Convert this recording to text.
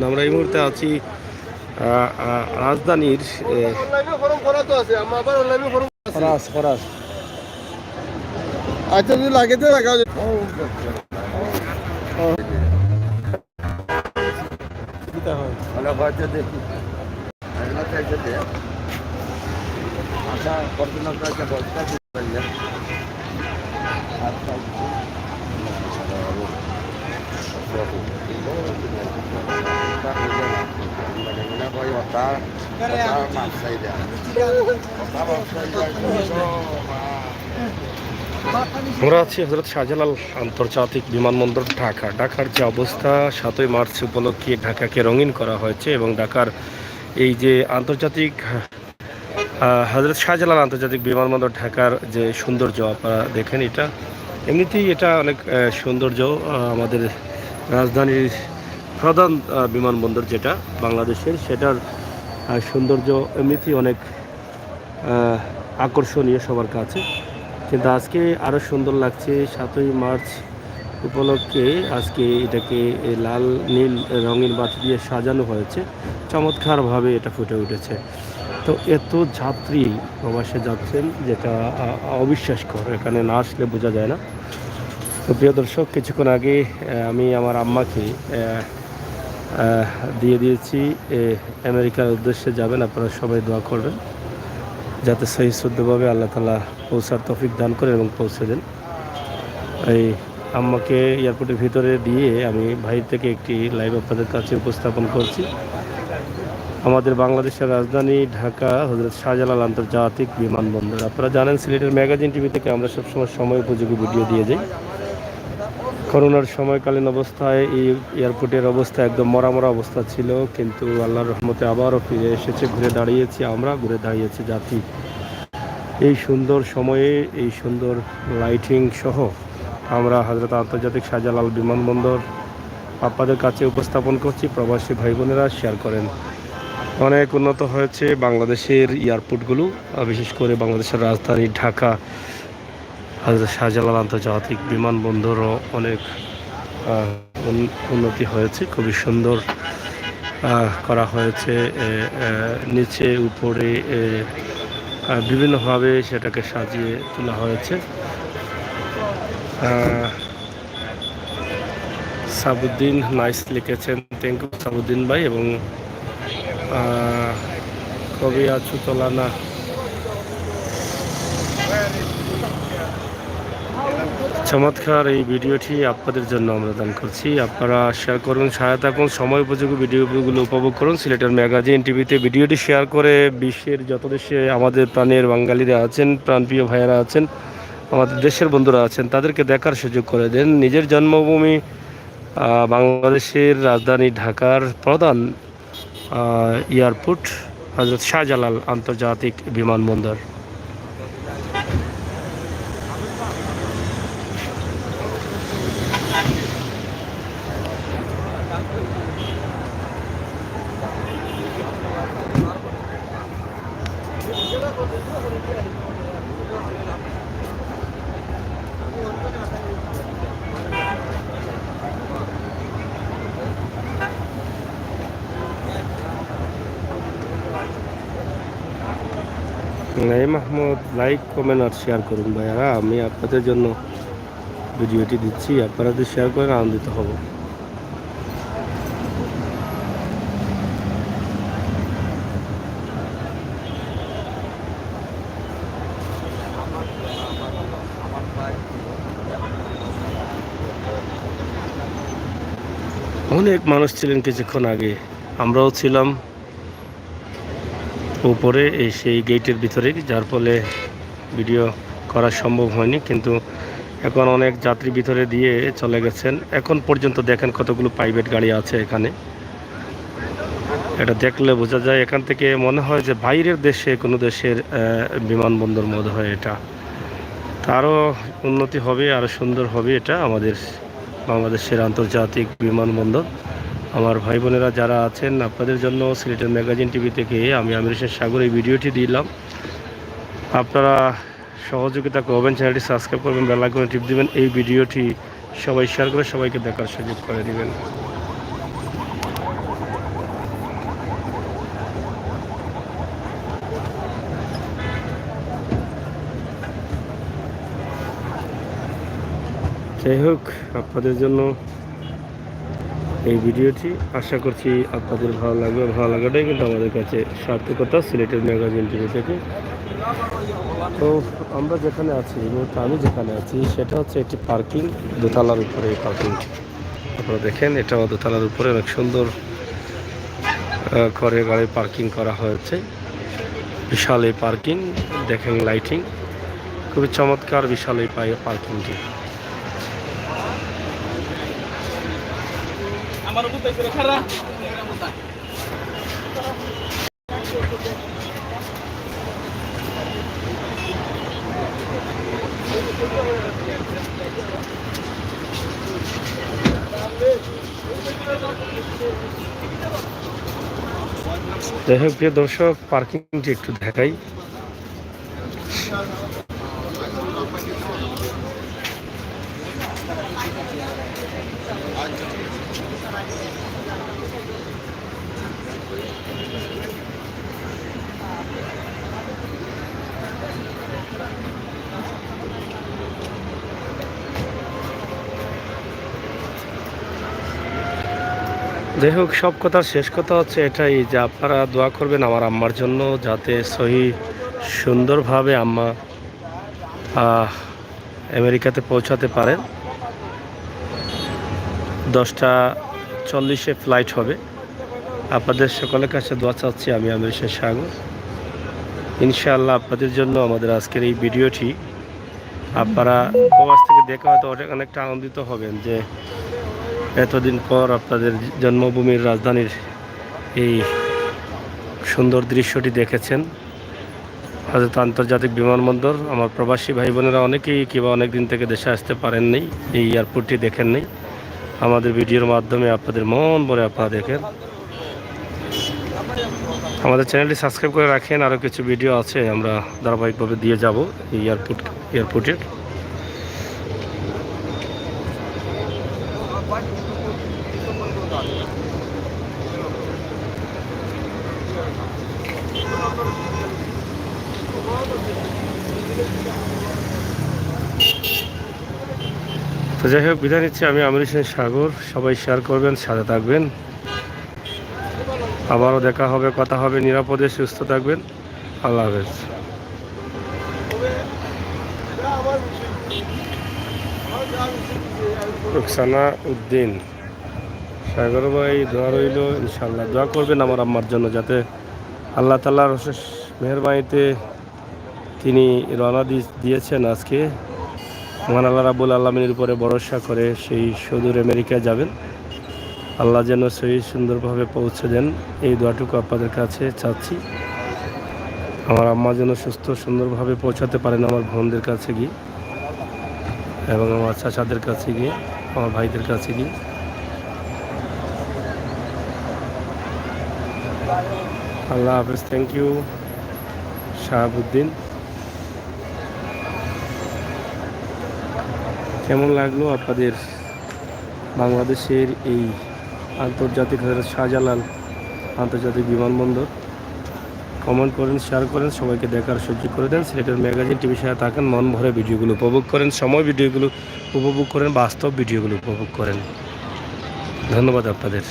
আমরা এই মুহূর্তে আছি রাজধানীর ফরাস ফরাস। আচ্ছা যদি লাগে তো রাখা আমরা আছি হযরত শাহজালাল আন্তর্জাতিক বিমানবন্দর ঢাকা। ঢাকার যে অবস্থা, ৭ই মার্চ উপলক্ষে ঢাকাকে রঙিন করা হয়েছে এবং ঢাকার এই যে আন্তর্জাতিক হযরত শাহজালাল আন্তর্জাতিক বিমানবন্দর ঢাকার যে সৌন্দর্য আপনারা দেখেন, এটা এমনিতেই এটা অনেক সৌন্দর্য। আমাদের রাজধানীর প্রধান বিমানবন্দর যেটা বাংলাদেশের, সেটার সৌন্দর্য এমনিতেই অনেক আকর্ষণীয় সবার কাছে। কিন্তু আজকে আরও সুন্দর লাগছে। ৭ই মার্চ উপলক্ষে আজকে এটাকে লাল নীল রঙিন বাতি দিয়ে সাজানো হয়েছে, চমৎকারভাবে এটা ফুটে উঠেছে। তো এত যাত্রী প্রবাসে যাচ্ছেন, যেটা অবিশ্বাসকর, এখানে না আসলে বোঝা যায় না। তো প্রিয় দর্শক, কিছুক্ষণ আগে আমি আমার আম্মাকে দিয়ে দিয়েছি আমেরিকার উদ্দেশ্যে যাবেন। আপনারা সবাই দোয়া করবেন যাতে সহি শুদ্ধভাবে আল্লাহ তাআলা পৌঁছার তৌফিক দান করেন এবং পৌঁছে দেন। এই আম্মাকে এয়ারপোর্টের ভিতরে দিয়ে আমি বাইরে থেকে একটি লাইভ আপনাদের কাছে উপস্থাপন করছি। আমাদের বাংলাদেশের রাজধানী ঢাকা হযরত শাহজালাল আন্তর্জাতিক বিমানবন্দর। আপনারা জানেন, সিলেটের ম্যাগাজিন টিভি থেকে আমরা সবসময় সময় উপযোগী ভিডিও দিয়ে যাই। করোনার সময়কালীন অবস্থায় এই এয়ারপোর্টের অবস্থা একদম মরা অবস্থা ছিল, কিন্তু আল্লাহর রহমতে আবারও ফিরে এসেছে। ঘুরে দাঁড়িয়েছি জাতি। এই সুন্দর সময়ে এই সুন্দর লাইটিং সহ আমরা হযরত আন্তর্জাতিক শাহজালাল বিমানবন্দর আপনাদের কাছে উপস্থাপন করছি। প্রবাসী ভাই বোনেরা শেয়ার করেন। অনেক উন্নত হয়েছে বাংলাদেশের এয়ারপোর্টগুলো, বিশেষ করে বাংলাদেশের রাজধানী ঢাকা হযরত শাহজালাল আন্তর্জাতিক বিমানবন্দরও অনেক উন্নতি হয়েছে। খুবই সুন্দর করা হয়েছে। নিচে উপরে বিভিন্নভাবে সেটাকে সাজিয়ে তোলা হয়েছে। সাবুদ্দিন নাইস লিখেছেন, থ্যাংক ইউ সাবুদ্দিন ভাই। এবং কবি আছু তোলানা, চমৎকার এই ভিডিওটি আপনাদের জন্য আমরা দান করছি। আপনারা শেয়ার করুন, সহায়তা করুন, সময় উপযোগী ভিডিওগুলো উপভোগ করুন। সিলেটের ম্যাগাজিন টিভিতে ভিডিওটি শেয়ার করে বিশ্বের যত দেশে আমাদের প্রাণের বাঙালিরা আছেন, প্রাণপ্রিয় ভাইয়েরা আছেন, আমাদের দেশের বন্ধুরা আছেন, তাদেরকে দেখার সুযোগ করে দেন। নিজের জন্মভূমি বাংলাদেশের রাজধানী ঢাকার প্রধান এয়ারপোর্ট হযরত শাহজালাল আন্তর্জাতিক বিমানবন্দর। নাই মাহমুদ, লাইক কমেন্ট আর শেয়ার করুন ভাইয়ারা। আমি আপনাদের জন্য ভিডিওটি দিচ্ছি, আপনারা যদি শেয়ার করেন আনন্দিত হব। অনেক মানুষ ছিলেন কিছুক্ষণ আগে, আমরাও ছিলাম উপরে সেই গেটের ভিতরে, যার ফলে ভিডিও করা সম্ভব হয়নি। কিন্তু এখন অনেক যাত্রী ভিতরে দিয়ে চলে গেছেন। এখন পর্যন্ত দেখেন কতগুলো প্রাইভেট গাড়ি আছে এখানে। এটা দেখলে বোঝা যায়, এখান থেকে মনে হয় যে বাইরের দেশে কোনো দেশের বিমানবন্দর মনে হয় এটা। আরও উন্নতি হবে, আরও সুন্দর হবে এটা আমাদের বাংলাদেশের আন্তর্জাতিক বিমানবন্দর। আমার ভাই বোনেরা যারা আছেন, আপনাদের জন্য সিলেটের ম্যাগাজিন টিভি থেকে আমি আমির হোসেন সাগর এই ভিডিওটি দিলাম। আপনারা সহযোগিতা করবেন, চ্যানেলটি সাবস্ক্রাইব করবেন, বেল আইকনে টিপ দিবেন। এই ভিডিওটি সবাই শেয়ার করে সবাইকে দেখার সুযোগ করে দিবেন। যাই হোক, আপনাদের জন্য এই ভিডিওটি আশা করছি আপনাদের ভালো লাগবে। ভালো লাগাটাই কিন্তু আমাদের কাছে সার্থকতা সিলেটের ম্যাগাজিন টিভি থেকে। তো আমরা যেখানে আছি এই মুহূর্তে, আমি যেখানে আছি সেটা হচ্ছে একটি পার্কিং, দোতলার উপরে এই পার্কিংটি। আপনারা দেখেন, এটাও দোতলার উপরে অনেক সুন্দর করে গাড়ি পার্কিং করা হয়েছে। বিশাল এই পার্কিং, দেখেন লাইটিং খুবই চমৎকার, বিশাল এই পার্কিংটি। যাই হোক প্রিয় দর্শক, পার্কিংটি একটু দেখাই। যাই হোক, সব কথার শেষ কথা হচ্ছে এটাই যে আপনারা দোয়া করবেন আমার আম্মার জন্য, যাতে সহি সুন্দরভাবে আম্মা আমেরিকাতে পৌঁছাতে পারেন। 10:40 ফ্লাইট হবে। আপনাদের সকলের কাছে দোয়া চাচ্ছি আমি, আমির হোসেন সাগর। ইনশাআল্লাহ আপনাদের জন্য আমাদের আজকের এই ভিডিওটি, আপনারা প্রবাস থেকে দেখে হয়তো অনেকটা আনন্দিত হবেন যে এতদিন পর আপনাদের জন্মভূমির রাজধানীর এই সুন্দর দৃশ্যটি দেখেছেন। হয়তো আন্তর্জাতিক বিমানবন্দর, আমার প্রবাসী ভাই বোনেরা অনেকেই কিংবা অনেক দিন থেকে দেশে আসতে পারেননি, এই এয়ারপোর্টটি দেখেন নেই। আমাদের ভিডিওর মাধ্যমে আপনাদের মন ভরে আপনারা দেখেন। আমাদের চ্যানেলটি সাবস্ক্রাইব করে রাখেন, আরও কিছু ভিডিও আছে আমরা ধারাবাহিকভাবে দিয়ে যাব এই এয়ারপোর্টের। তো যাই হোক, বিদায় নিচ্ছি আমি, আমির হোসেন সাগর। সবাই শেয়ার করবেন, সাথে থাকবেন। আবারও দেখা হবে, কথা হবে। নিরাপদে সুস্থ থাকবেন। আল্লাহ হাফেজ। রুকসানা উদ্দিন সাগর ভাই, দোয়া রইল। ইনশাআল্লাহ দোয়া করবেন আমার আম্মার জন্য, যাতে আল্লাহ তাআলার অশেষ মেহেরবানিতে তিনি রওনা দিয়েছেন আজকে। মহান আল্লাহ রাব্বুল আলামিনের উপরে ভরসা করে সেই সুদূর আমেরিকায় যাবেন। আল্লাহ যেন সেই সুন্দরভাবে পৌঁছে দেন, এই দোয়াটুকু আপনাদের কাছে চাচ্ছি। আমার আম্মা যেন সুস্থ সুন্দরভাবে পৌঁছাতে পারেন আমার বোনদের কাছে গিয়ে, এবং আমার চাচাদের কাছে গিয়ে, আমার ভাইদের কাছে গিয়ে। আল্লাহ হাফেজ। Thank you Shahabuddin. কেমন লাগলো আপনাদের বাংলাদেশের এই আন্তর্জাতিক শাহজালাল আন্তর্জাতিক বিমানবন্দর? কমেন্ট করেন, শেয়ার করেন, সবাইকে দেখার সুযোগ করে দেন। সিলেটের ম্যাগাজিন টিভির সাথে থাকেন, মন ভরে ভিডিওগুলো উপভোগ করেন, সময় ভিডিওগুলো উপভোগ করেন, বাস্তব ভিডিওগুলো উপভোগ করেন। ধন্যবাদ আপনাদের।